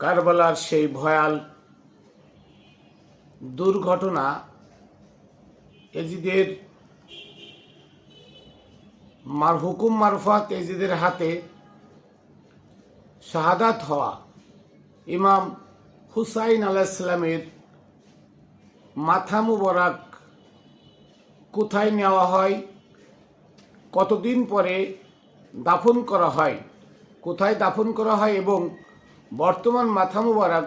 কারবালার সেই ভয়াল দুর্ঘটনা এজিদের হুকুম মারফত এজিদের হাতে শাহাদাত হওয়া ইমাম হুসাইন আলাইহিস সালামের মাথা মুবারক কোথায় নেওয়া হয়, কতদিন পরে দাফন করা হয়, কোথায় দাফন করা হয় এবং বর্তমান মাথা মুবারক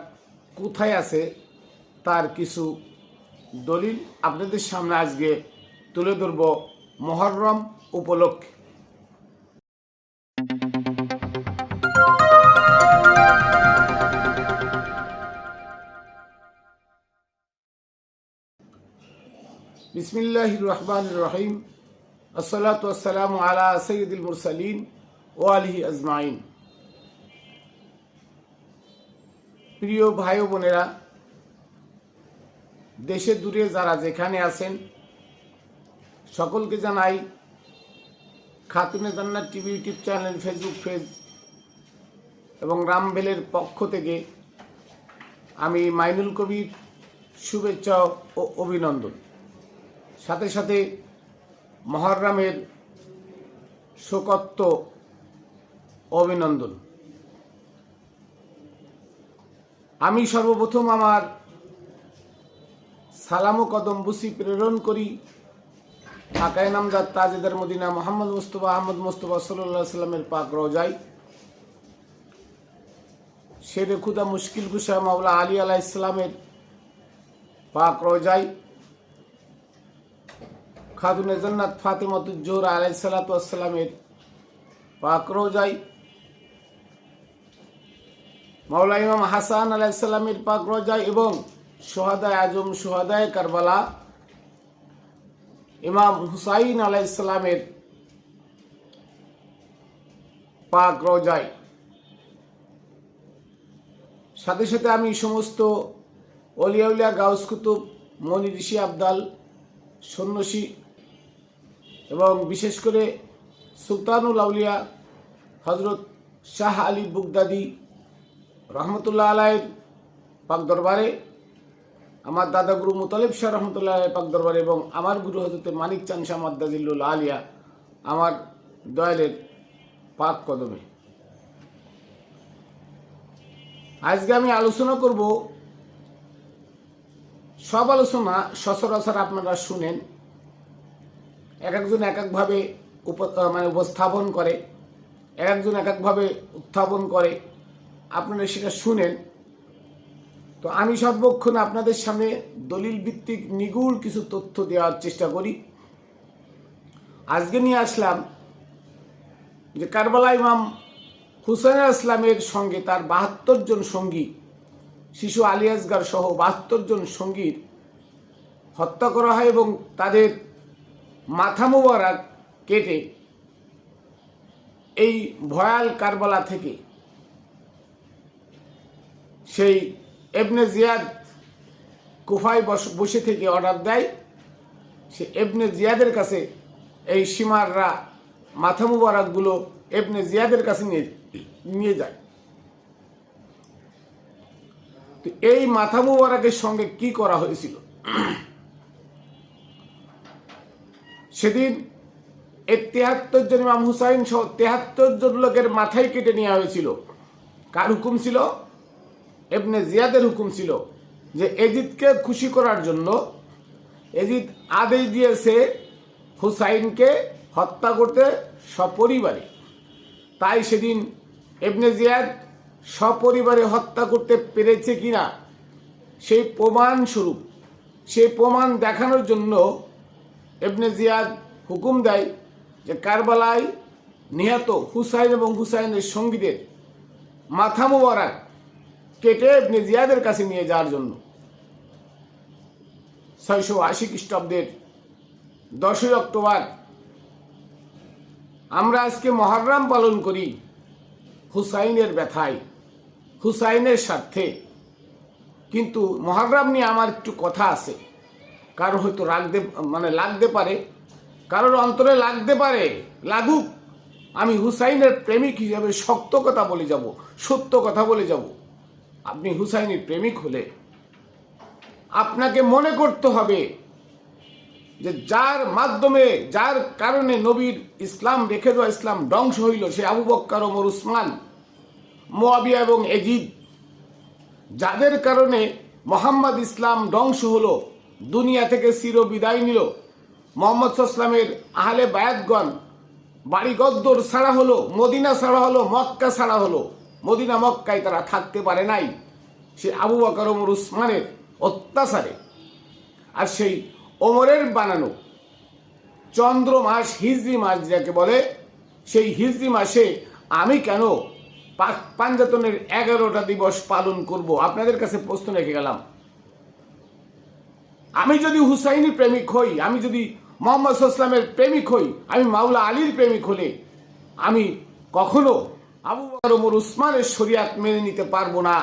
কোথায় আছে তার কিছু দলিল আপনাদের সামনে আজকে তুলে ধরব মুহররম উপলক্ষে। বিসমিল্লাহির রহমানির রহিম। আসসালাতু ওয়াসসালামু আলা সাইয়্যিদিল মুরসালিন ওয়া আলিহি আজমাইন। প্রিয় ভাই ও বোনেরা, দেশে দূরে যারা যেখানে আছেন সকলকে জানাই খাতুনে জান্নাত TV YouTube channel, Facebook page এবং রামবেলের পক্ষ থেকে আমি মাইনুল কবির শুভেচ্ছা ও অভিনন্দন। সাথে সাথে মুহররমের শোকত্ব অভিনন্দন। আমি সর্বপ্রথম আমার সালাম ও কদম বুসি প্রেরণ করি ঢাকায় নামদার তাজেদার মদিনা মোহাম্মদ মুস্তফা আহমদ মুস্তফা সাল্লাল্লাহু আলাইহি সাল্লামের পাক রওজায়, শেরে খুদা মুশকিল কুশা মাওলা আলী আলাইহিস সালামের পাক রওজায়, খাতুনে জান্নাত ফাতেমাতুজ জোহরা আলাইহিস সালাতু ওয়াস সালামের পাক রওজায়, মাওলা ইমাম হাসান আলাইহিস সালামের পাক রওজায় এবং শুহাদায়ে আজম শুহাদায়ে কারবালা ইমাম হুসাইন আলাইহিস সালামের পাক রওজায়। সাথে সাথে আমি সমস্ত অলিয়া উলিয়া গাউস কুতুব মনি ঋষি আবদাল সন্ন্যাসী এবং বিশেষ করে সুলতানুল আউলিয়া হজরত শাহ আলী বুগদাদি রহমতুল্লাহ আলাইহির পাক দরবারে, আমার দাদা গুরু মুতালিব শাহ রহমতুল্লাহ আলাইহির পাক দরবারে এবং আমার গুরু হজরত মানিক চাঁদ শাহ মাদ্দাজিল্লুল আলিয়া আমার দয়ালের পাক কদমে আজকে আমি আলোচনা করব। সব আলোচনা সচরাচর আপনারা শুনেন, এক একজন এক একভাবে উপস্থাপন করে, এক একজন এক একভাবে উত্থাপন করে, আপনারা সেটা শুনেন। তো আমি সর্বক্ষণ আপনাদের সামনে দলিল ভিত্তিক নিগুড় কিছু তথ্য দেওয়ার চেষ্টা করি। আজকে নিয়ে আসলাম যে কারবালা ইমাম হুসাইন আলাইহিস সালামের সঙ্গে তার ৭২ জন সঙ্গী, শিশু আলী আসগার সহ ৭২ জন সঙ্গীর হত্যা করা হয় এবং তাদের মাথা মুবারক কেটে এই ভয়াল কারবালা থেকে সেই ইবনে জিয়াদ কুফায় বসে থেকে অর্ডার দেয়, সে ইবনে জিয়াদের কাছে এই সীমাররা মাথা মুবারকগুলো ইবনে জিয়াদের কাছে নিয়ে যায়। তো এই মাথা মুবারকের সঙ্গে কি করা হয়েছিল? সেদিন ৭৩ জন ইমাম হুসাইন সহ ৭৩ জন লোকের মাথায় কেটে নেওয়া হয়েছিল। কার হুকুম ছিল? ইবনে জিয়াদের হুকুম ছিল যে এজিদকে খুশি করার জন্য এজিদ আদেশ দিয়েছে হুসাইনকে হত্যা করতে সপরিবারে। তাই সেদিন ইবনে জিয়াদ সপরিবারে হত্যা করতে পেরেছে কিনা সেই প্রমাণস্বরূপ, সেই প্রমাণ দেখানোর জন্য ইবনে জিয়াদ হুকুম দেয় যে কারবালায় নিহত হুসাইন এবং হুসাইনের সঙ্গীদের মাথা মুবারক কেটে ইবনে জিয়াদের কাছে নিয়ে যাওয়ার জন্য। ৬৮০ খ্রিস্টাব্দের ১০ই অক্টোবর আমরা আজকে মুহররম পালন করি হুসাইনের ব্যথায়, হুসাইনের স্বার্থে। কিন্তু মুহররম নিয়ে আমার একটু কথা আছে, কারো হয়তো লাগতে পারে, কারোর অন্তরে লাগতে পারে, লাগুক। আমি হুসাইনের প্রেমিক হিসাবে শক্ত কথা বলে যাব, সত্য কথা বলে যাব। আপনি হুসাইনের প্রেমিক হলে আপনাকে মনে করতে হবে যে যার মাধ্যমে, যার কারণে নবীর ইসলাম রেখে দেওয়া ইসলাম ধ্বংস হইল, সে আবু বক্কর, ওমর, উসমান, মুয়াবিয়া এবং এজিদ, যাদের কারণে মোহাম্মদ ইসলাম ধ্বংস হলো, দুনিয়া থেকে চির বিদায় নিল, মোহাম্মদ সাল্লামের আহলে বায়াতগণ বাড়িগদ্দর ছাড়া হলো, মদিনা ছাড়া হলো, মক্কা ছাড়া হলো, মদিনা মক্কায় তারা থাকতে পারে নাই সে আবু বকর, ওমর, উসমানের অত্যাচারে। আর সেই ওমরের বানানো চন্দ্র মাস, হিজরি মাস যাকে বলে, সেই হিজরি মাসে আমি কেন পাঞ্জাতনের 11টা দিবস পালন করব? আপনাদের কাছে প্রশ্ন রেখে গেলাম। আমি যদি হুসাইনি প্রেমিক হই, আমি যদি মোহাম্মদ সাল্লামের প্রেমিক হই, আমি মাওলা আলীর প্রেমিক হলে আমি কখনো আবু বকর, ওমর, উসমানের শরিয়াত মেনে নিতে পারবো না।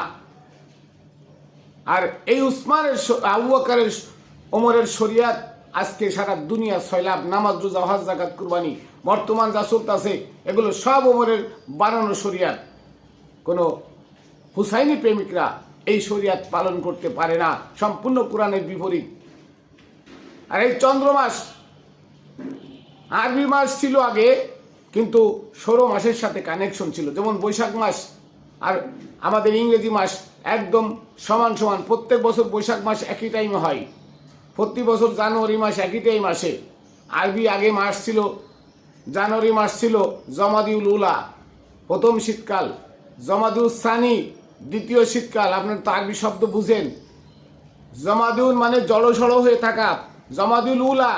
আর এই উসমানের, আবু বকরের, ওমরের শরিয়াত আজকে সারা দুনিয়া সয়লাভ, নামাজ, রোজা, হজ, যাকাত, কুরবানি, বর্তমান যা চলতেছে এগুলো সব ওমরের বানানো শরিয়াত। কোনো হুসাইনি প্রেমিকরা এই শরিয়াত পালন করতে পারে না, সম্পূর্ণ কোরআনের বিপরীত। আর এই চন্দ্র মাস আরবি মাস ছিল আগে, কিন্তু 16 মাসের সাথে কানেকশন ছিল। যেমন বৈশাখ মাস আর আমাদের ইংরেজি মাস একদম সমান সমান। প্রত্যেক বছর বৈশাখ মাস একই টাইমে হয়, প্রতি বছর জানুয়ারি মাস একই টাইম আসে। আরবি আগে মাস ছিল, জানুয়ারি মাস ছিল জমাদিউল উলা, প্রথম শীতকাল, জমাদিউল সানি, দ্বিতীয় শীতকাল। আপনার তো আরবি শব্দ বুঝেন। জমাদিউল মানে জড়সড় হয়ে থাকা, জমাদিউল উলা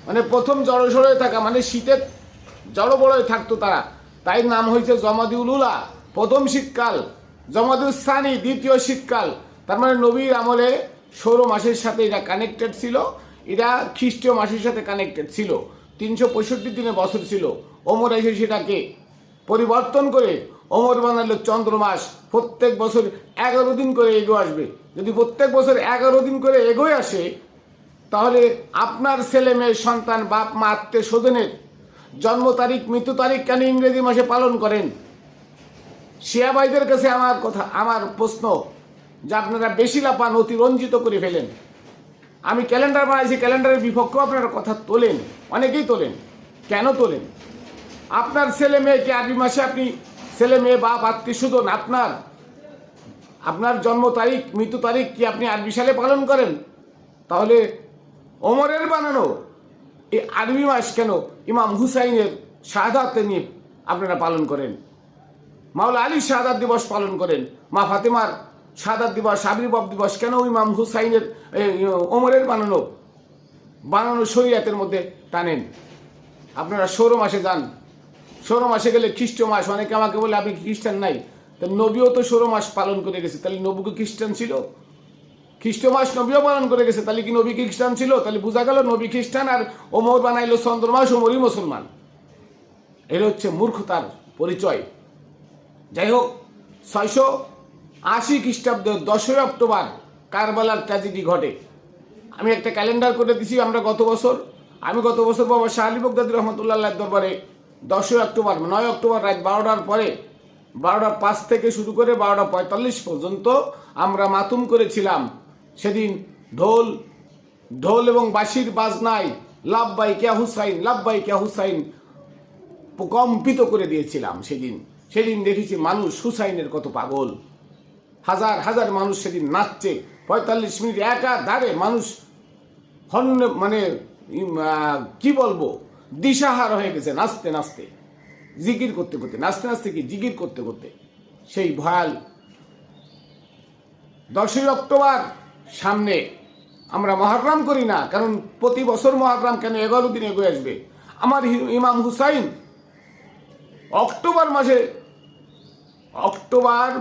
মানে প্রথম জড়সড় হয়ে থাকা, মানে শীতের জড়ো বড় হয়ে থাকতো তারা, তাই নাম হয়েছে জমাদিউল উলা, প্রথম শীতকাল। জমাদিউল সানি, দ্বিতীয় শীতকাল। তার মানে নবীর আমলে 16 মাসের সাথে এটা কানেক্টেড ছিল, এটা খ্রিস্টীয় মাসের সাথে কানেক্টেড ছিল। 365 দিনে বছর ছিল। ওমর এসে সেটাকে পরিবর্তন করে ওমর বানালো চন্দ্র মাস। প্রত্যেক বছর 11 দিন করে এগো আসবে। যদি প্রত্যেক বছর 11 দিন করে এগোয় আসে, তাহলে আপনার ছেলে মেয়ে, সন্তান, বাপ মা, আত্মীয় স্বজনের জন্ম তারিখ, মৃত্যু তারিখ কেন ইংরেজি মাসে পালন করেন? শিয়া ভাইদের কাছে আমার প্রশ্ন যে আপনারা বেশি লাপান, অতিরঞ্জিত করে ফেলেন। আমি ক্যালেন্ডার বানাইছি, ক্যালেন্ডারের বিপক্ষেও আপনারা কথা তোলেন, অনেকেই তোলেন। কেন তোলেন? আপনার ছেলে মেয়েকে আরবি মাসে, আপনি ছেলে মেয়ে, বাপ, আত্মীয় স্বজন, আপনার জন্ম তারিখ, মৃত্যু তারিখ কি আপনি আরবি সালে পালন করেন? তাহলে ওমরের বানানো এই আরবি মাস কেন ইমাম হুসাইনের শাহাদাত নিয়ে আপনারা পালন করেন? মাওলা আলীর শাহাদাত দিবস পালন করেন, মা ফাতেমার শাহাদাত দিবস, আবির্ভাব দিবস কেন ইমাম হুসাইনের, ওমরের বানানো শরিয়াতের মধ্যে টানেন? আপনারা 16 মাসে যান। 16 মাসে গেলে খ্রিস্ট মাস। অনেকে আমাকে বলে আপনি খ্রিস্টান নাই, তো নবীও তো 16 মাস পালন করে গেছে, তাহলে নবীকে খ্রিস্টান ছিল? খ্রিস্ট মাস নবীও পালন করে গেছে, তাহলে কি নবী খ্রিস্টান ছিল? তাহলে বোঝা গেল নবী খ্রিস্টান আর ওমর বানাইলো চন্দ্র মাস, ওমরই মুসলমান। এটা হচ্ছে মূর্খতার পরিচয়। যাই হোক, 680 খ্রিস্টাব্দ 10ই অক্টোবর কারবালার ট্র্যাজেডি ঘটে। আমি একটা ক্যালেন্ডার করে দিছি। আমি গত বছর বাবা শাহ আলী বগদাদী রহমতুল্লাহ দরবারে 10ই অক্টোবর, 9 অক্টোবর রাত 12টার পরে, 12:05 থেকে শুরু করে 12:45 পর্যন্ত আমরা মাতুম করেছিলাম। সেদিন ঢোল এবং বাঁশির বাজনায় লাব্বাইক ইয়া হুসাইন, লাব্বাইক ইয়া হুসাইন কম্পিত করে দিয়েছিলাম। সেদিন দেখেছি মানুষ হুসাইনের কত পাগল। হাজার হাজার মানুষ সেদিন নাচছে। 45 মিনিট একাধারে মানুষ মানে কি বলবো, দিশাহার হয়ে গেছে নাচতে নাচতে, জিকির করতে করতে, নাচতে নাচতে কি জিকির করতে করতে। সেই ভয়াল 10ই অক্টোবর সামনে। আমরা মহররম করি না, কারণ প্রতি বছর মহররম কেন 11 দিন এগিয়ে আসবে। আমার ইমাম হুসাইন অক্টোবর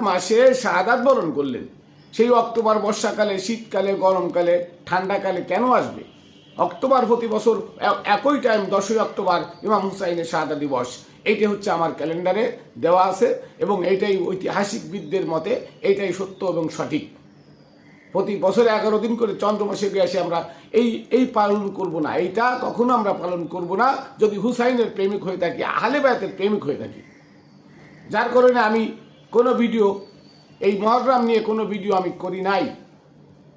মাসে শাহাদাত বরণ করলেন। সেই অক্টোবর বর্ষাকালে, শীতকালে, গরমকালে, ঠান্ডাকালে কেন আসবে? অক্টোবর প্রতি বছর একই টাইম 10ই অক্টোবর ইমাম হুসাইনের শাহাদাত দিবস। এইটা হচ্ছে আমার ক্যালেন্ডারে দেওয়া আছে, এবং এইটাই ঐতিহাসিকবিদদের মতে এইটাই সত্য এবং সঠিক। প্রতি বছরে 11 দিন করে চন্দ্র মাসে আসে আমরা এই পালন করব না। এইটা কখনো আমরা পালন করব না যদি হুসাইনের প্রেমিক হয়ে থাকি, আহলে বায়াতের প্রেমিক হয়ে থাকি। যার কারণে আমি কোনো ভিডিও এই মহররম নিয়ে কোনো ভিডিও আমি করি নাই।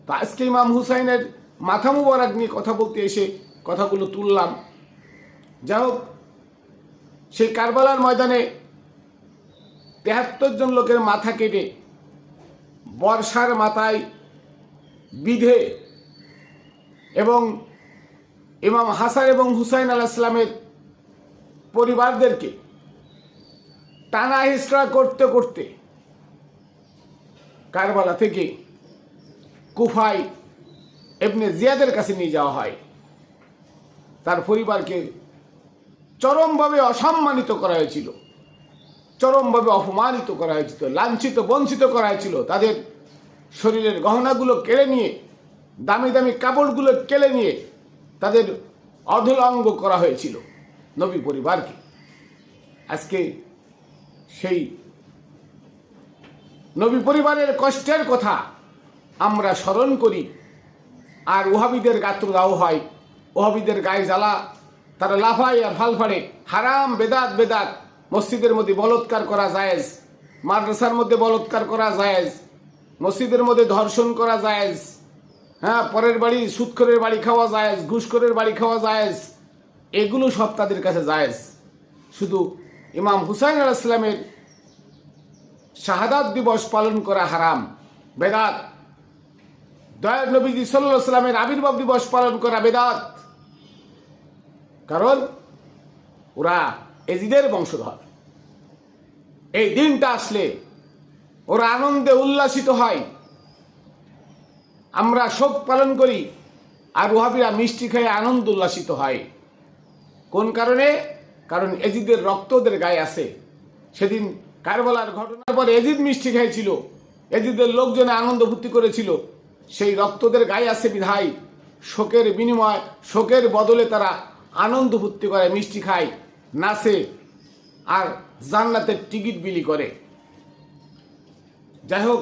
তো আজকে ইমাম হুসাইনের মাথা মুবারক নিয়ে কথা বলতে এসে কথাগুলো তুললাম। যাই হোক, সেই কারবালার ময়দানে 73 জন লোকের মাথা কেটে বর্ষার মাথায় বিধে এবং ইমাম হাসান এবং হুসাইন আলাইহিস সালামের পরিবারদেরকে টানা হেঁচড়া করতে করতে কারবালা থেকে কুফায় ইবনে জিয়াদের কাছে নিয়ে যাওয়া হয়। তার পরিবারকে চরমভাবে অসম্মানিত করা হয়েছিল, চরমভাবে অপমানিত করা হয়েছিল, লাঞ্ছিত বঞ্চিত করা হয়েছিল। তাদের শরীরের গহনাগুলো কেড়ে নিয়ে, দামি দামি কাপড়গুলো কেড়ে নিয়ে তাদের অধলঙ্গ করা হয়েছিল নবী পরিবারকে। আজকে সেই নবী পরিবারের কষ্টের কথা আমরা স্মরণ করি, আর ওহাবিদের গাত্রদাহ হয়, ওহাবিদের গায়ে জ্বালা, তারা লাফায় আর ফাল ফাড়ে। হারাম, বেদাত বেদাত। মসজিদের মধ্যে বলৎকার করা জায়েজ, মাদ্রাসার মধ্যে বলৎকার করা জায়েজ, মসজিদের মধ্যে ধর্ষণ করা জায়েজ, হ্যাঁ, পরের বাড়ি সুদখোরের বাড়ি খাওয়া জায়েজ, ঘুষখোরের বাড়ি খাওয়া জায়েজ, এগুলো সব তাদের কাছে জায়েজ। শুধু ইমাম হুসাইন আলাইহিস সালামের শাহাদাত দিবস পালন করা হারাম, বেদাত। দয়ার নবীজি সাল্লাল্লাহু আলাইহি সাল্লামের আবির্ভাব দিবস পালন করা বেদাত। কারণ ওরা এজিদের বংশধর। এই দিনটা আসলে ওরা আনন্দে উল্লাসিত হয়, আমরা শোক পালন করি, আর ওহাবিরা মিষ্টি খেয়ে আনন্দ উল্লাসিত হয়। কোন কারণে? কারণ এজিদের রক্ত ওদের গায়ে আছে। সেদিন কারবালার ঘটনার পর এজিদ মিষ্টি খেয়েছিল, এজিদের লোকজনে আনন্দ ফুর্তি করেছিল, সেই রক্তদের গায়ে আছে বিধায় শোকের বিনিময়, শোকের বদলে তারা আনন্দ ফুর্তি করে, মিষ্টি খায়, নাচে, আর জান্নাতের টিকিট বিলি করে। যাই হোক,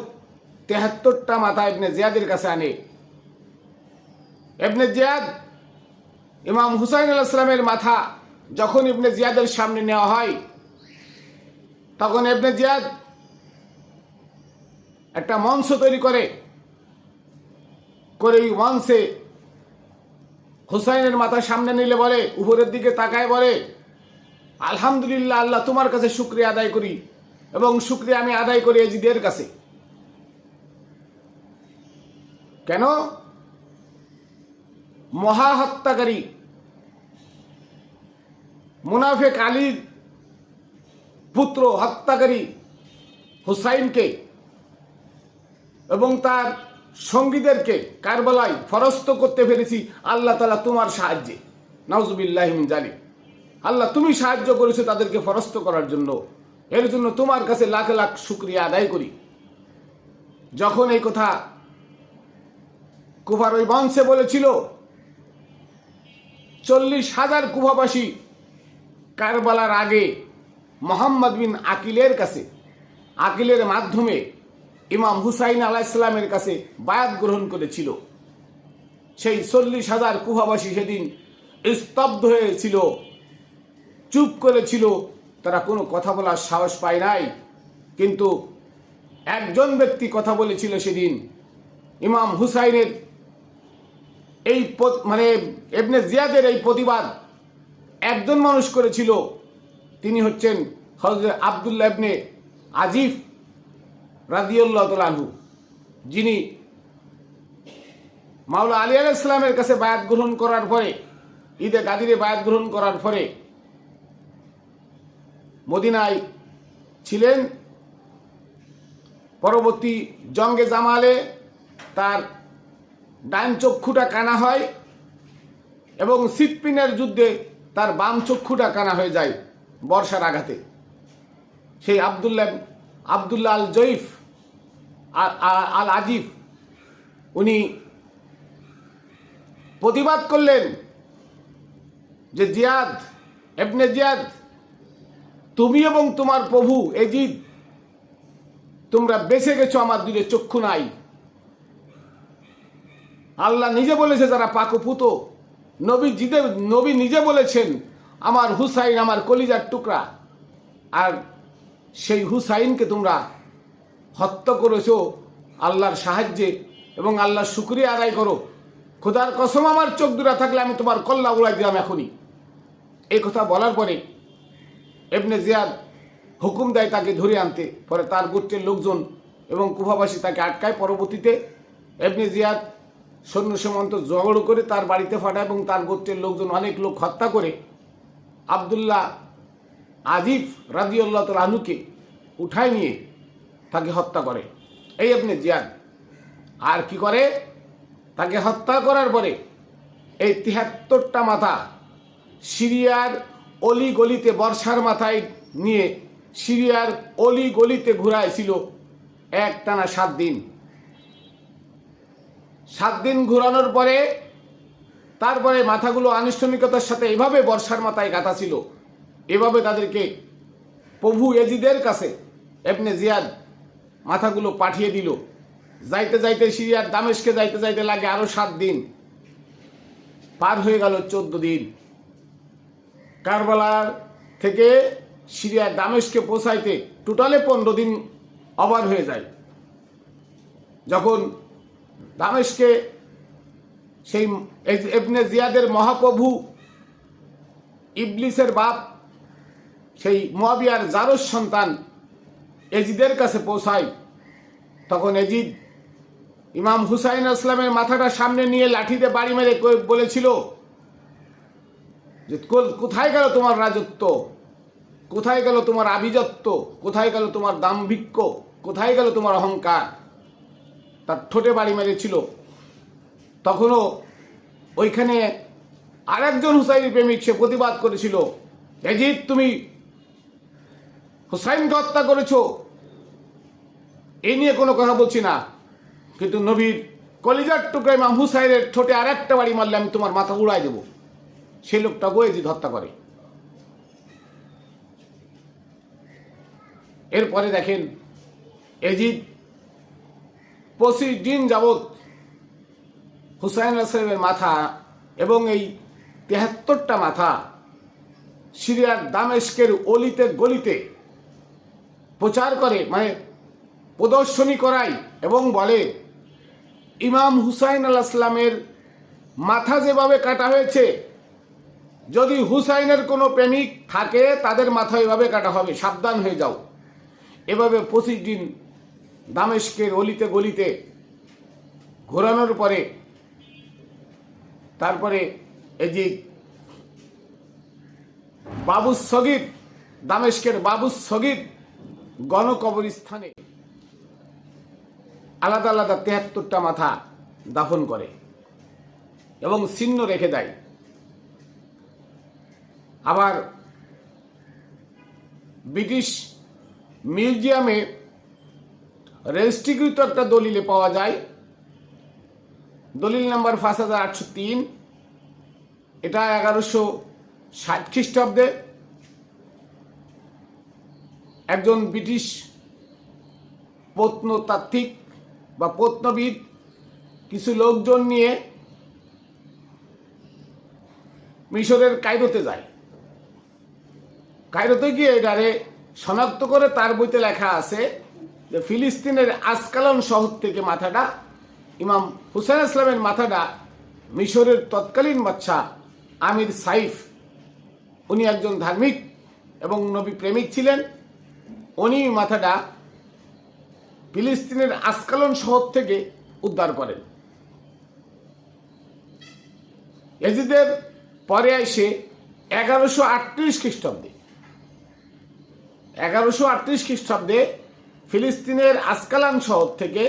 73টা মাথা ইবনে জিয়াদের কাছে আনে। ইবনে জিয়াদ, ইমাম হুসাইন আলাইহিস সালামের মাথা যখন ইবনে জিয়াদের সামনে নেওয়া হয়, তখন ইবনে জিয়াদ একটা মঞ্চ তৈরি করে এই মঞ্চে হুসাইনের মাথা সামনে নিলে বলে, উপরের দিকে তাকায় বলে, আলহামদুলিল্লাহ, আল্লাহ তোমার কাছে শুকরিয়া আদায় করি, এবং শুকরিয়া আমি আদায় করি এজিদের কাছে। কেন? মহা হত্যাকারী মুনাফিক আলীর পুত্র হত্যাকারী হুসাইনকে এবং তার সঙ্গীদেরকে কারবালায় ফরস্ত করতে পেরেছি আল্লাহ তাআলা তোমার সাহায্যে। নাউজুবিল্লাহি মিন যালিক। আল্লাহ তুমি সাহায্য করেছো তাদেরকে ফরস্ত করার জন্য, এর জন্য তোমার কাছে লাখ লাখ শুকরিয়া আদায় করি। যখন এই কথা কুফার ওই মঞ্চে বলেছিল, 40,000 কুফাবাসী কারবালার আগে মোহাম্মদ বিন আকিলের কাছে, আকিলের মাধ্যমে ইমাম হুসাইন আলাইহিস সালামের কাছে বায়াত গ্রহণ করেছিল। সেই 40,000 কুফাবাসী সেদিন স্তব্ধ হয়েছিল, চুপ করেছিল, তারা কোনো কথা বলার সাহস পায় নাই। কিন্তু একজন ব্যক্তি কথা বলেছিল সেদিন। ইমাম হুসাইনের এই ইবনে জিয়াদের এই প্রতিবাদ একজন মানুষ করেছিল, তিনি হচ্ছেন হযরত আব্দুল্লাহ ইবনে আজিফ রাদিয়াল্লাহু তাআলা আনহু, যিনি মাওলা আলী আলাইহিস সালামের কাছে বায়াত গ্রহণ করার পরে, ঈদে গাদিরে বায়াত গ্রহণ করার পরে মদিনায় ছিলেন। পরবর্তী জঙ্গে জামালে তার ডান চক্ষুটা কানা হয় এবং সিফফিনের যুদ্ধে তার বাম চক্ষুটা কানা হয়ে যায় বর্ষার আঘাতে। সেই আব্দুল্লাহ আল জয়ীফ আল আজিফ উনি প্রতিবাদ করলেন যে জিয়াদ, ইবনে জিয়াদ, তুমি এবং তোমার প্রভু এজিদ, তোমরা বেঁচে গেছো, আমার দুটো চক্ষু নাই। আল্লাহ নিজে বলেছে যারা পাকপুত, নবী নিজে বলেছেন আমার হুসাইন আমার কলিজার টুকরা, আর সেই হুসাইনকে তোমরা হত্যা করেছো আল্লাহর সাহায্যে এবং আল্লাহর শুকরিয়া আদায় করো, খোদার কসম আমার চোখ দুটা থাকলে আমি তোমার কল্লা উড়াই দিলাম এখনই। এই কথা বলার পরে ইবনে জিয়াদ হুকুম দেয় তাকে ধরে আনতে। পরে তার গোত্রের লোকজন এবং কুফাবাসী তাকে আটকায়। পরবর্তীতে ইবনে জিয়াদ সৈন্য সামন্ত জড়ো করে তার বাড়িতে পাঠায় এবং তার গোত্রের লোকজন অনেক লোক হত্যা করে আবদুল্লাহ আজিফ রাদিয়াল্লাহু তাআলা আনহুকে উঠায় নিয়ে তাকে হত্যা করে এই ইবনে জিয়াদ। আর কি করে, তাকে হত্যা করার পরে এই ৭৩টা মাথা সিরিয়ার অলি গলিতে বর্ষার মাথায় নিয়ে সিরিয়ার অলি গলিতে ঘুরাইছিল একটানা ৭ দিন। ৭ দিন ঘুরানোর পরে তারপরে মাথাগুলো আনুষ্ঠানিকতার সাথে এভাবে বর্ষার মাথায় গাঁথা ছিল। এভাবে তাদেরকে প্রভু এজিদের কাছে ইবনে জিয়াদ মাথাগুলো পাঠিয়ে দিল। যাইতে যাইতে সিরিয়ার দামেস্কে যাইতে যাইতে লাগে আরো ৭ দিন। পার হয়ে গেল ১৪ দিন। কারবালার থেকে সিরিয়ার দামেস্কে পৌঁছাইতে টোটালে ১৫ দিন ওভার হয়ে যায়। যখন দামেস্কে সেই ইবনে জিয়াদের মহাপ্রভু ইবলিসের বাপ সেই মুয়াবিয়ার জারস সন্তান এজিদের কাছে পৌঁছায়, তখন এজিদ ইমাম হুসাইন আসলামের মাথাটা সামনে নিয়ে লাঠিতে বাড়ি মেরে বলেছিল যে কোথায় গেল তোমার রাজত্ব, কোথায় গেল তোমার আভিজাত্য, কোথায় গেল তোমার দাম্ভিক্য, কোথায় গেল তোমার অহংকার। তার ঠোঁটে বাড়ি মেরেছিল। তখনও ওইখানে আরেকজন হুসাইনি প্রেমিক সে প্রতিবাদ করেছিল, এজিদ তুমি হুসাইনকে হত্যা করেছো, এই নিয়ে কোনো কথা বলছি না, কিন্তু নবীর কলিজার টুকরা ইমাম হুসাইনের ঠোঁটে আর একটা বাড়ি মারলে আমি তোমার মাথা উড়াই দেব। সেই লোকটাকেও এজিদ হত্যা করে। এরপরে দেখেন এজিদ ২৫ দিন যাবৎ হুসাইন আসলামের মাথা এবং এই ৭৩টা মাথা সিরিয়ার দামেস্কের অলিতে গলিতে প্রচার করে, মানে প্রদর্শনী করায় এবং বলে ইমাম হুসাইন আলাইহিস সালামের মাথা যেভাবে কাটা হয়েছে, যদি হুসাইনের কোনো প্রেমিক থাকে তাদের মাথা এভাবে কাটা হবে, সাবধান হয়ে যাও। এভাবে ২৫ দিন দামেস্কের অলিতে গলিতে ঘোরানোর পরে তারপরে এজিদ বাবুস সগীর, দামেস্কের বাবুস সগীর গণকবরস্থানে আলাদা আলাদা ৭৩টা মাথা দাফন করে এবং চিহ্ন রেখে দেয়। আবার ব্রিটিশ মিউজিয়ামে রেজিস্ট্রিকৃত একটা দলিলে পাওয়া যায়, দলিল নাম্বার ৫৮০৩। এটা ১১৬০ খ্রিস্টাব্দে একজন ব্রিটিশ প্রত্নতাত্ত্বিক বা প্রত্নবিদ কিছু লোকজন নিয়ে মিশরের কায়রোতে যায়। কায়রোতে গিয়ে এটারে শনাক্ত করে তার বইতে লেখা আছে যে ফিলিস্তিনের আসকালন শহর থেকে মাথাটা ইমাম হুসাইন ইসলামের মাথাটা মিশরের তৎকালীন বাদশাহ আমির সাইফ, উনি একজন ধার্মিক এবং নবী প্রেমিক ছিলেন, উনি মাথাটা ফিলিস্তিনের আসকালন শহর থেকে উদ্ধার করেন। এজিদের পরে এসে ১১৩৮ খ্রিস্টাব্দে ১১৩৮ খ্রিস্টাব্দে ফিলিস্তিনের আসকালান শহর থেকে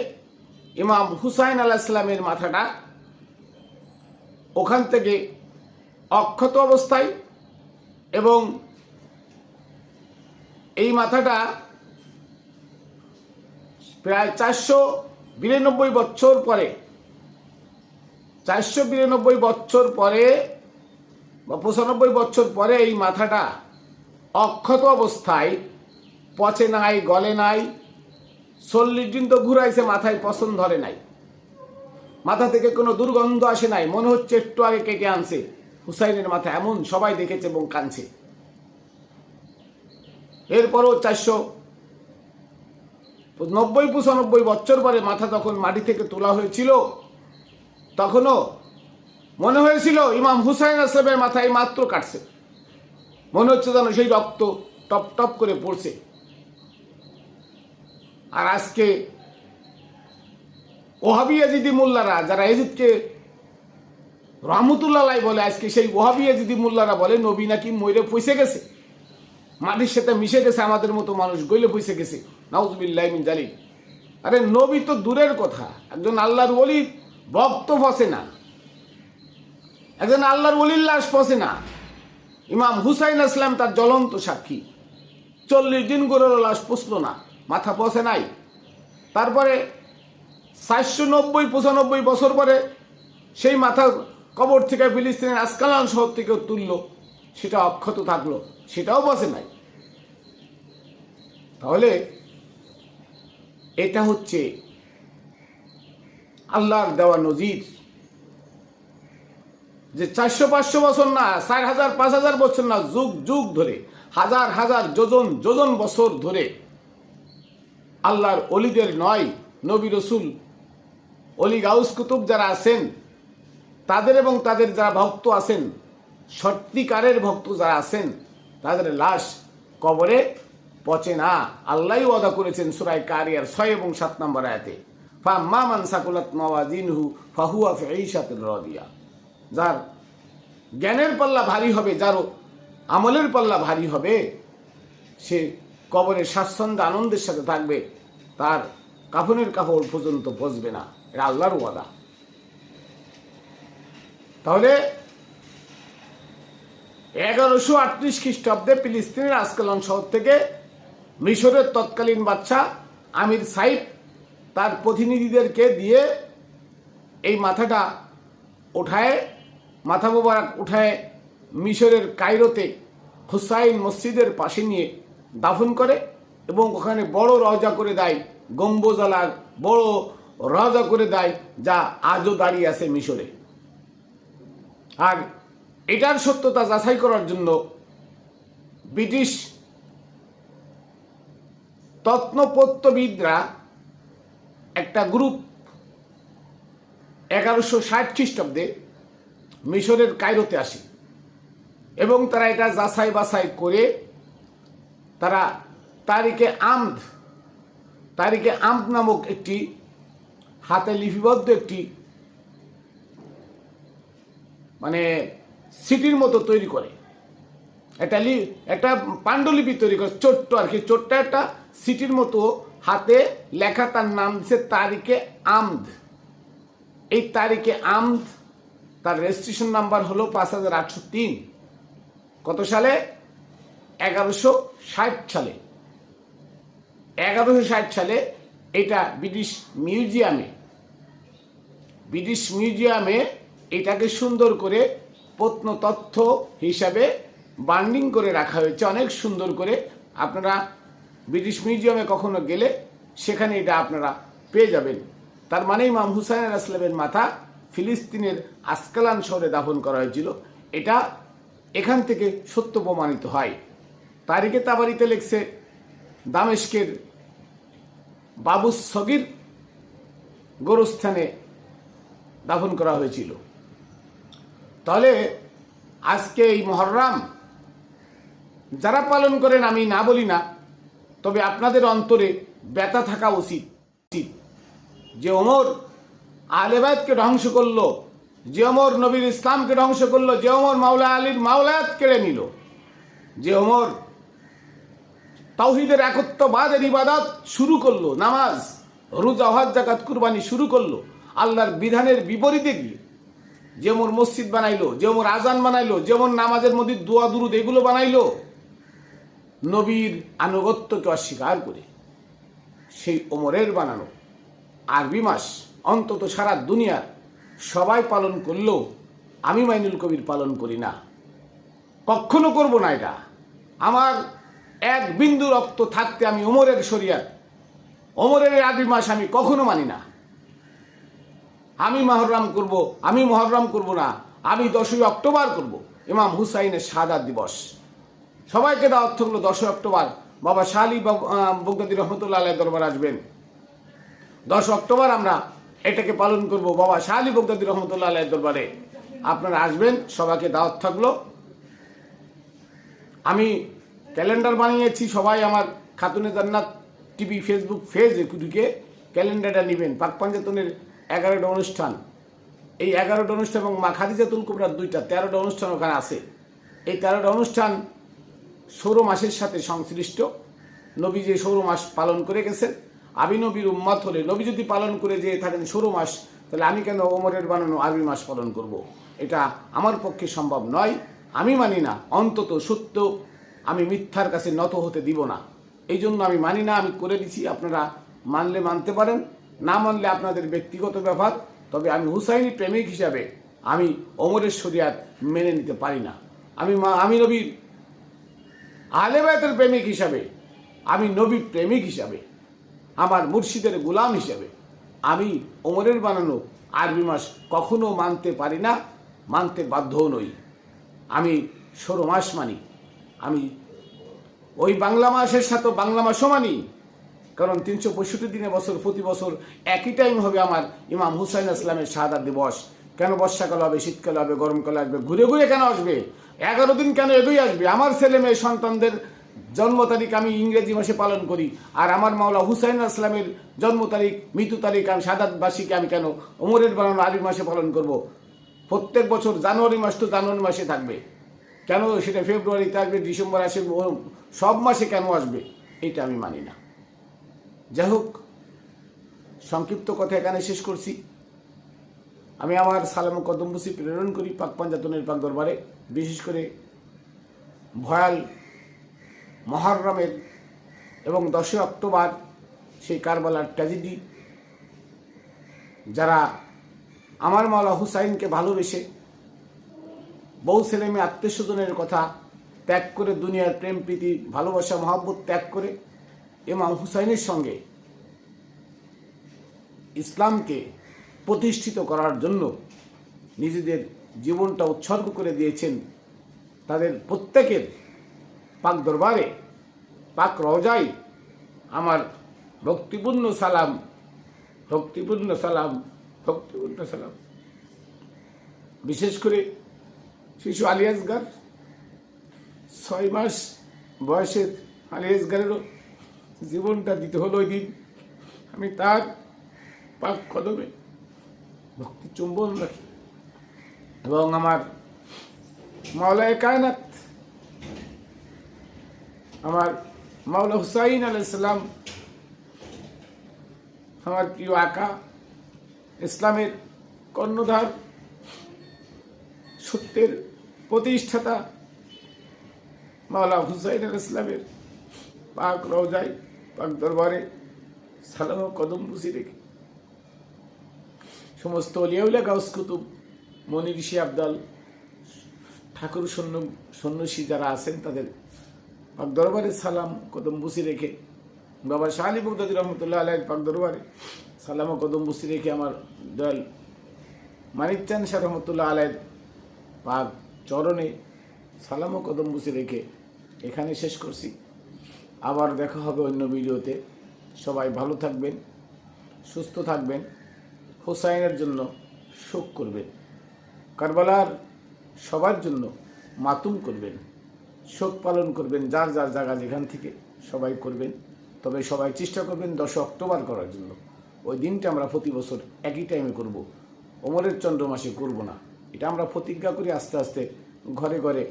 ইমাম হুসাইন আলাইহিস সালামের মাথাটা ওখান থেকে অক্ষত অবস্থায় এবং এই মাথাটা প্রায় ৪৯২ বছর পরে ৪৯২ বছর পরে বা ৯৫ বছর পরে এই মাথাটা অক্ষত অবস্থায়, পচে নাই, গলে নাই, ৪০ দিন তো ঘুরাইছে, মাথায় পছন্দ ধরে নাই, মাথা থেকে কোনো দুর্গন্ধ আসে নাই, মনে হচ্ছে একটু আগে কেটে আনছে হুসাইনের মাথা, এমন সবাই দেখেছে এবং কাঁদছে। এরপরও 90-95 বছর পরে মাথা তখন মাটি থেকে তোলা হয়েছিল, তখনও মনে হয়েছিল ইমাম হুসাইন আসলামের মাথায় মাত্র কাটছে, মনে হচ্ছে যেন সেই রক্ত টপ টপ করে পড়ছে। আর আজকে ওহাবি ইয়াজিদি মোল্লারা, যারা এজিদকে রহমতুল্লাহ বলে, আজকে সেই ওহাবি ইয়াজিদি মোল্লারা বলে নবী নাকি মইরে পয়সে গেছে, মাটির সাথে মিশে গেছে, আমাদের মতো মানুষ গইলে পয়সে গেছে। নাউজুবিল্লাহি মিন জালিক। আরে নবী তো দূরের কথা, একজন আল্লাহর ওলির ভক্ত ফসে না, একজন আল্লাহর ওলির লাশ ফসে না। ইমাম হুসাইন আসলাম তার জ্বলন্ত সাক্ষী। 40 দিন গরুর লাশ পুষল না, মাথা পচে নাই। তারপরে 490-95 বছর পরে সেই মাথা কবর থেকে ফিলিস্তিনের আসকালান শহর থেকে তুলল, সেটা অক্ষত থাকলো, সেটাও পচে নাই। তাহলে এটা হচ্ছে আল্লাহর দেওয়া নজির, যে 400-500 বছর না, 4000-5000 বছর না, যুগ যুগ ধরে, হাজার হাজার যোজন যোজন বছর ধরে আল্লাহর অলিদের নয়, নবী রসুল, অলি গাউস কুতুব যারা আছেন তাদের এবং তাদের যারা ভক্ত আছেন, সত্যিকারের ভক্ত যারা আছেন, তাদের লাশ কবরে পচে না। আল্লাহই ওয়াদা করেছেন সূরা কারিয়ার 6 এবং 7 নম্বর আয়াতে, ফাম্মা মান সাকুলাত মাওয়াজিনহু ফাহুয়া ফি ঈশাতির রাদিয়া। যার জ্ঞানের পাল্লা ভারী হবে, যার আমলের পাল্লা ভারী হবে, সে কবরে স্বাচ্ছন্দ্য আনন্দের সাথে থাকবে, তার কাফনের কাপড় পর্যন্ত পচবে না। এটা আল্লাহর ওয়াদা। তাহলে 1138 খ্রিস্টাব্দে ফিলিস্তিনের আসকালন শহর থেকে মিশরের তৎকালীন বাদশাহ আমির সাইফ তার প্রতিনিধিদেরকে দিয়ে এই মাথাটা উঠায়, মাথা মোবারক উঠায় মিশরের কায়রোতে হুসাইন মসজিদের পাশে নিয়ে দাফন করে এবং ওখানে বড় রওজা করে দেয়, গম্বুজালার বড় রওজা করে দেয়, যা আজও দাঁড়িয়ে আছে মিশরে। আর এটার সত্যতা যাচাই করার জন্য ব্রিটিশ প্রত্নতত্ত্ববিদরা একটা গ্রুপ 1160 খ্রিস্টাব্দে মিশরের কায়রোতে আসে এবং তারা এটা যাচাই বাছাই করে তারা তারিখে আমদ নামক একটি হাতে লিপিবদ্ধ একটি মানে সিটির মতো তৈরি করে, একটা পাণ্ডুলিপি তৈরি করে, ছোট্ট আর কি, ছোট্ট একটা সিটির মতো হাতে লেখা, তার নাম দিচ্ছে তারিখে আমদ। এই তারিখে আমদ, তার রেজিস্ট্রেশন নাম্বার হলো 5803। কত সালে? 1160 সালে। 1160 সালে এটা ব্রিটিশ মিউজিয়ামে এটাকে সুন্দর করে প্রত্নতত্ত্ব হিসাবে বান্ডিং করে রাখা হয়েছে, অনেক সুন্দর করে। আপনারা ব্রিটিশ মিউজিয়ামে কখনো গেলে সেখানে এটা আপনারা পেয়ে যাবেন। তার মানে ইমাম হুসাইন আসলামের মাথা ফিলিস্তিনের আসকালান শহরে দাফন করা হয়েছিল, এটা এখান থেকে সত্য প্রমাণিত হয়। তারিখে তাবারিতে লেখছে দামেস্কের বাবুস সগির গোরস্থানে দাফন করা হয়েছিল। তাহলে আজকে এই মুহররম যারা পালন করেন, আমি না বলি না, তবে আপনাদের অন্তরে ব্যথা থাকা উচিত যে ওমর আহলে বাইতকে ধ্বংস করলো, যে ওমর নবীর ইসলামকে ধ্বংস করলো, যে ওমর মাওলা আলীর মাওলায়াত কেড়ে নিল, যে ওমর তাওহীদের একত্ববাদের ইবাদত শুরু করলো, নামাজ রোজা হজ যাকাত কুরবানি শুরু করলো আল্লাহর বিধানের বিপরীতে গিয়ে, যে ওমর মসজিদ বানাইলো, যে ওমর আজান বানাইলো, যেমন নামাজের মধ্যে দোয়া দুরুদ এগুলো বানাইলো, নবীর আনুগত্যকে অস্বীকার করে, সেই ওমরের বানানো আরবি মাস অন্তত সারা দুনিয়ার সবাই পালন করলেও আমি মাইনুল কবির পালন করি না, কখনো করব না। এটা আমার এক বিন্দু রক্ত থাকতে আমি ওমরের শরিয়াত, ওমরের আরবি মাস আমি কখনো মানি না। আমি মহররম করব না, আমি 10ই অক্টোবর করব, ইমাম হুসাইনের শাহাদাত দিবস। সবাইকে দাওয়াত থাকলো 10ই অক্টোবর বাবা শাহ আলী বগদাদী রহমতুল্লাহ আলাইহির দরবারে আসবেন। 10 অক্টোবর আমরা এটাকে পালন করব বাবা শাহ আলী বগদাদী রহমতুল্লাহ আলাইহির দরবারে। আপনারা আসবেন, সবাইকে দাওয়াত থাকলো। আমি ক্যালেন্ডার বানিয়েছি, সবাই আমার খাতুনে জান্নাত টিভি ফেসবুক পেজে ঢুকে ক্যালেন্ডারটা নেবেন। পাক পাঞ্জাতনের 11টা অনুষ্ঠান, এই 11টা অনুষ্ঠান এবং মা খাদিজাতুল কুবরার 2টা 13টা অনুষ্ঠান ওখানে আছে। এই 13টা অনুষ্ঠান সৌর মাসের সাথে সংশ্লিষ্ট। নবী যে সৌর মাস পালন করে গেছেন, আমি নবীর উম্মত হলে, নবী যদি পালন করে যেয়ে থাকেন সৌর মাস, তাহলে আমি কেন ওমরের বানানো আরবি মাস পালন করব? এটা আমার পক্ষে সম্ভব নয়, আমি মানি না। অন্তত সত্য আমি মিথ্যার কাছে নত হতে দিব না, এই জন্য আমি মানি না। আমি করে দিছি, আপনারা মানলে মানতে পারেন, না মানলে আপনাদের ব্যক্তিগত ব্যাপার। তবে আমি হুসাইনি প্রেমিক হিসাবে আমি ওমরের শরিয়াত মেনে নিতে পারি না। আমি নবীর আহলে বায়তের প্রেমিক হিসাবে, আমি নবী প্রেমিক হিসাবে, আমার মুর্শিদের গোলাম হিসাবে আমি ওমরের বানানো আরবি মাস কখনো মানতে পারি না, মানতে বাধ্যও নই। আমি সৌর মাস মানি, আমি ওই বাংলা মাসের সাথে বাংলা মাসও মানি। কারণ 365 দিনে বছর, প্রতি বছর একই টাইম হবে আমার ইমাম হুসাইন ইসলামের শাহাদাত দিবস। কেন বর্ষাকাল হবে, শীতকাল হবে, গরমকাল আসবে, ঘুরে ঘুরে কেন আসবে? 11 দিন কেন এগোই আসবে? আমার ছেলে মেয়ে সন্তানদের জন্ম তারিখ আমি ইংরেজি মাসে পালন করি, আর আমার মাওলা হুসাইন ইসলামের জন্ম তারিখ, মৃত্যু তারিখ, আমি শাহাদাতবাসীকে আমি কেন ওমরের বানানো আরবি মাসে পালন করব? প্রত্যেক বছর জানুয়ারি মাস তো জানুয়ারি মাসে থাকবে, কেন সেটা ফেব্রুয়ারিতে আসবে, ডিসেম্বর আসে, সব মাসে কেন আসবে? এটা আমি মানি না। যাই হোক, সংক্ষিপ্ত কথা এখানে শেষ করছি। আমি আমার সালাম কদমবুসি প্রেরণ করি পাক পাঞ্জাতনের পাক দরবারে, বিশেষ করে ভয়াল মহররমের এবং 10 অক্টোবর সেই কারবালার ট্র্যাজেডি, যারা আমার মাওলা হুসাইনকে ভালোবেসে বউ ছেলে মেয়ে আত্মীয় স্বজনের কথা ত্যাগ করে, দুনিয়ার প্রেম প্রীতি ভালোবাসা মহব্বত ত্যাগ করে ইমাম হুসাইনের সঙ্গে ইসলামকে প্রতিষ্ঠিত করার জন্য নিজেদের জীবনটা উৎসর্গ করে দিয়েছেন, তাদের প্রত্যেকের পাক দরবারে, পাক রওজায় আমার ভক্তিপূর্ণ সালাম, ভক্তিপূর্ণ সালাম, ভক্তিপূর্ণ সালাম। বিশেষ করে শিশু আলী আসগার, 6 মাস বয়সের আলী আসগারেরও জীবনটা দিতে হলো ওই দিন। আমি তার পাক কদমে ভক্তি চুম্বন রাখি এবং আমার মাওলায়ে কায়নাত, আমার মাওলা হুসাইন আলাইহিস সালাম, আমার প্রিয় আকা, ইসলামের কর্ণধার, সত্যের প্রতিষ্ঠাতা মাওলা হুসাইন আলাইহিস সালামের পাক রওজায়, পাক দরবারে সালাম ও কদম বুঝি রেখে সমস্ত অলিয়াউলিয়া গাউস কুতুব, মনি ঋষি আবদাল, ঠাকুর সন্ন্যাসী যারা আছেন তাদের পাক দরবারে সালাম কদম বুঝি রেখে, বাবা শাহ আলী বগদাদী রহমতুল্লাহ আলাইহির পাক দরবারে সালাম ও কদম বুঝি রেখে, আমার দয়াল মানিক চাঁদ শাহ রহমতুল্লাহ আলাইহির পাক চরণে সালাম ও কদম বুঝি রেখে এখানে শেষ করছি। আবার দেখা হবে অন্য ভিডিওতে। সবাই ভালো থাকবেন, সুস্থ থাকবেন, হুসাইনের জন্য শোক করবেন, কারবালার সবার জন্য মাতুম করবেন, শোক পালন করবেন, যার যার জায়গা যেখান থেকে সবাই করবেন। তবে সবাই চেষ্টা করবেন 10 অক্টোবর করার জন্য। ওই দিনটা আমরা প্রতি বছর একই টাইমে করব, ওমরের চন্দ্র মাসে করব না। এটা আমরা প্রতিজ্ঞা করি, আস্তে আস্তে ঘরে ঘরে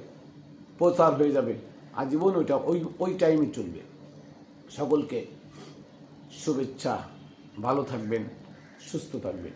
প্রচার হয়ে যাবে, আজীবন ওইটা ওই টাইমে চলবে। সকলকে শুভেচ্ছা, ভালো থাকবেন, সুস্থ থাকবেন।